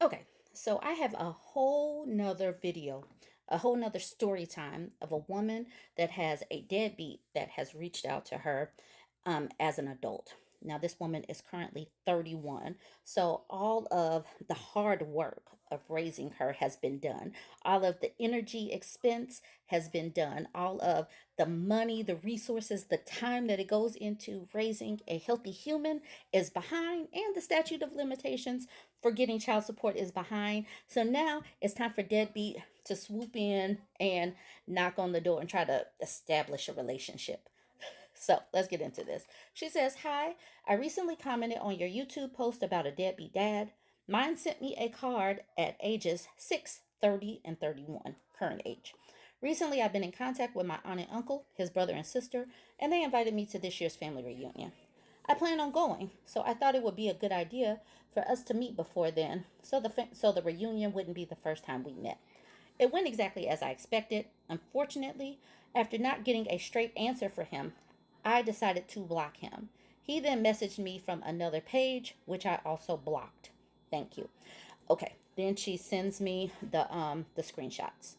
Okay, so I have a whole nother video, a whole nother story time of a woman that has a deadbeat that has reached out to her as an adult. Now, this woman is currently 31. So, all of the hard work of raising her has been done. All of the energy expense has been done. All of the money, the resources, the time that it goes into raising a healthy human is behind, and the statute of limitations for getting child support is behind. So now it's time for Deadbeat to swoop in and knock on the door and try to establish a relationship. So let's get into this. She says, "Hi, I recently commented on your YouTube post about a deadbeat dad. Mine sent me a card at ages 6, 30, and 31, current age. Recently, I've been in contact with my aunt and uncle, his brother and sister, and they invited me to this year's family reunion. I plan on going, so I thought it would be a good idea for us to meet before then, so the reunion wouldn't be the first time we met. It went exactly as I expected. Unfortunately, after not getting a straight answer for him, I decided to block him. He then messaged me from another page, which I also blocked. Thank you." Okay, then she sends me the screenshots.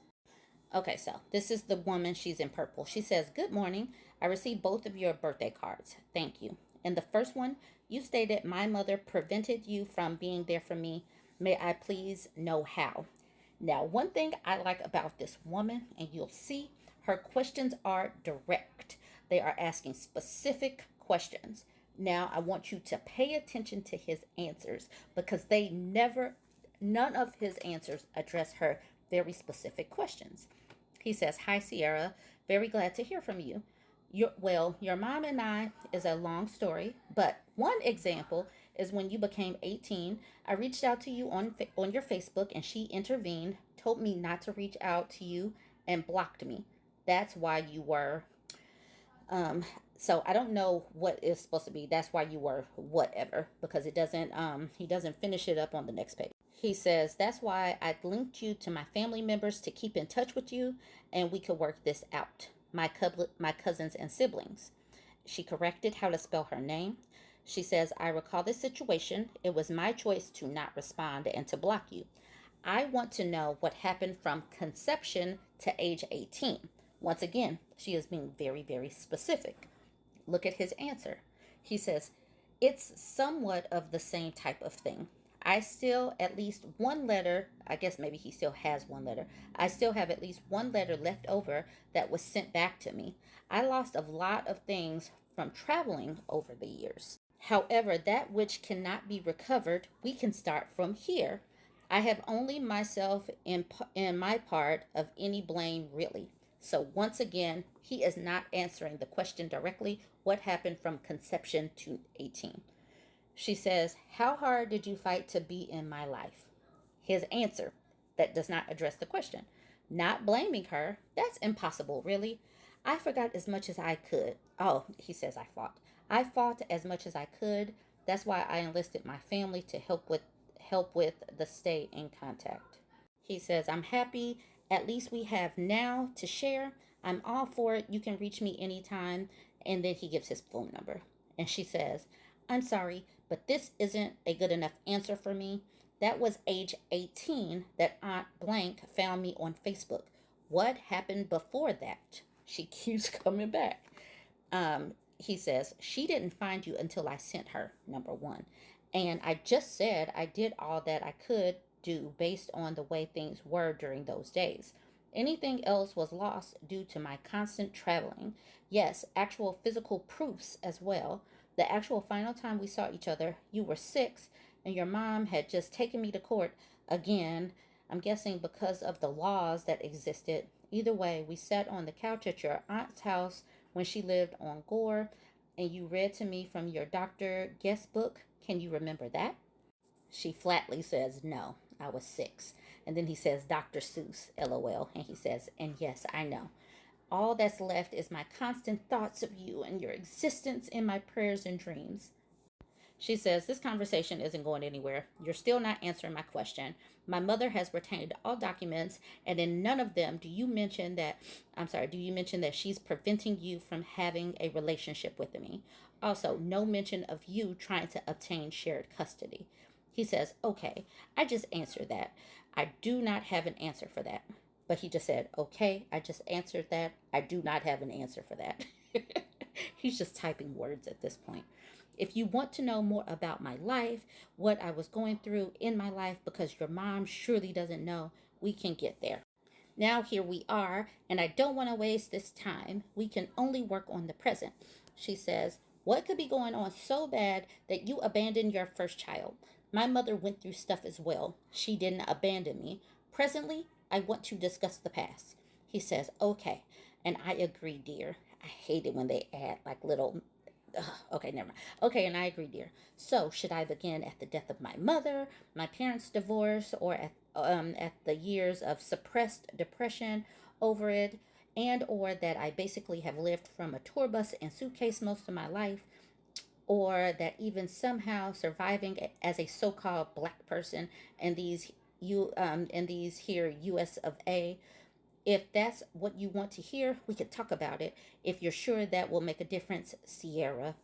Okay, so this is the woman. She's in purple. She says, "Good morning. I received both of your birthday cards. Thank you. In the first one, you stated my mother prevented you from being there for me. May I please know how?" Now, one thing I like about this woman, and you'll see, her questions are direct. They are asking specific questions. Now, I want you to pay attention to his answers because none of his answers address her very specific questions. He says, "Hi, Sierra. Very glad to hear from you. Your mom and I is a long story, but one example is when you became 18. I reached out to you on your Facebook, and she intervened, told me not to reach out to you, and blocked me. That's why you were so I don't know what is supposed to be. That's why you were whatever, because it doesn't he doesn't finish it up on the next page. He says, "That's why I linked you to my family members to keep in touch with you and we could work this out. My cousins and siblings." She corrected how to spell her name. She says, "I recall this situation. It was my choice to not respond and to block you. I want to know what happened from conception to age 18. Once again, she is being very, very specific. Look at his answer. He says, "It's somewhat of the same type of thing. I still at least one letter, I guess maybe he still has one letter. I still have at least one letter left over that was sent back to me. I lost a lot of things from traveling over the years. However, that which cannot be recovered, we can start from here. I have only myself in my part of any blame, really." So once again, he is not answering the question directly. What happened from conception to 18? She says, "How hard did you fight to be in my life?" His answer, that does not address the question. Not blaming her. That's impossible, really. "I forgot as much as I could." Oh, he says, "I fought. I fought as much as I could. That's why I enlisted my family to help with the stay in contact." He says, "I'm happy. At least we have now to share. I'm all for it. You can reach me anytime." And then he gives his phone number. And she says, "I'm sorry, but this isn't a good enough answer for me. That was age 18 that Aunt Blank found me on Facebook. What happened before that?" She keeps coming back. He says, "She didn't find you until I sent her, number one. And I just said I did all that I could do based on the way things were during those days. Anything else was lost due to my constant traveling. Yes, actual physical proofs as well. The actual final time we saw each other, you were 6, and your mom had just taken me to court again. I'm guessing because of the laws that existed. Either way, we sat on the couch at your aunt's house when she lived on Gore, and you read to me from your doctor guest book. Can you remember that?" She flatly says, "No, I was 6." And then he says, "Dr. Seuss, LOL." And he says, "And yes, I know. All that's left is my constant thoughts of you and your existence in my prayers and dreams." She says, "This conversation isn't going anywhere. You're still not answering my question. My mother has retained all documents, and in none of them do you mention that she's preventing you from having a relationship with me. Also, no mention of you trying to obtain shared custody." He says, okay, I just answered that. I do not have an answer for that. But he just said, okay, I just answered that. I do not have an answer for that. He's just typing words at this point. If you want to know more about my life, what I was going through in my life, because your mom surely doesn't know, we can get there. Now here we are, and I don't want to waste this time. We can only work on the present. She says, what could be going on so bad that you abandoned your first child? My mother went through stuff as well. She didn't abandon me. Presently, I want to discuss the past. He says, okay. And I agree, dear. I hate it when they add like little. Okay, never mind. Okay, and I agree, dear. So, should I begin at the death of my mother, my parents' divorce, or at the years of suppressed depression over it, and or that I basically have lived from a tour bus and suitcase most of my life, or that even somehow surviving as a so-called black person in these here US of A. If that's what you want to hear, we could talk about it. If you're sure that will make a difference, Sierra.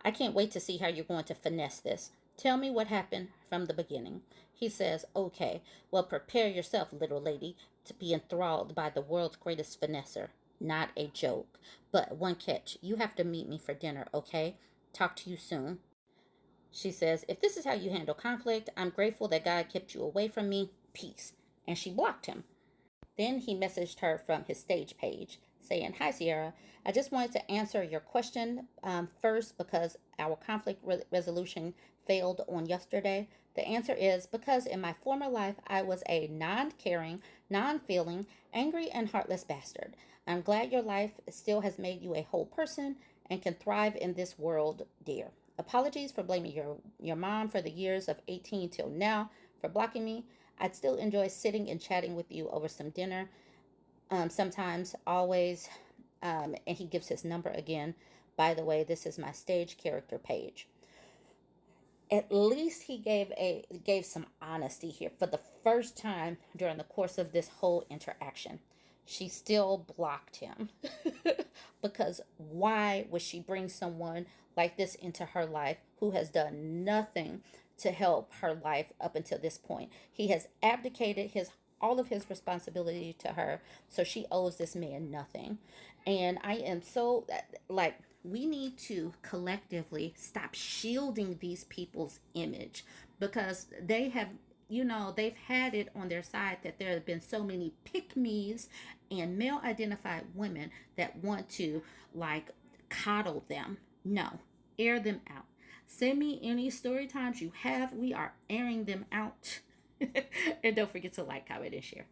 I can't wait to see how you're going to finesse this. Tell me what happened from the beginning. He says, okay, well, prepare yourself, little lady, to be enthralled by the world's greatest finesser. Not a joke. But one catch, you have to meet me for dinner, okay? Talk to you soon. She says, if this is how you handle conflict, I'm grateful that God kept you away from me. Peace. And she blocked him. Then he messaged her from his stage page saying, hi, Sierra. I just wanted to answer your question first because our conflict resolution failed on yesterday. The answer is because in my former life, I was a non caring, non feeling, angry, and heartless bastard. I'm glad your life still has made you a whole person and can thrive in this world, dear. Apologies for blaming your mom for the years of 18 till now for blocking me. I'd still enjoy sitting and chatting with you over some dinner. Sometimes, always, and he gives his number again. By the way, this is my stage character page. At least he gave some honesty here for the first time during the course of this whole interaction. She still blocked him because why would she bring someone like this into her life who has done nothing to help her life up until this point? He has abdicated his all of his responsibility to her, so she owes this man nothing. And I am so like we need to collectively stop shielding these people's image because they have they've had it on their side that there have been so many pick me's and male identified women that want to like coddle them. No, air them out. Send me any story times you have. We are airing them out. And don't forget to like, comment, and share.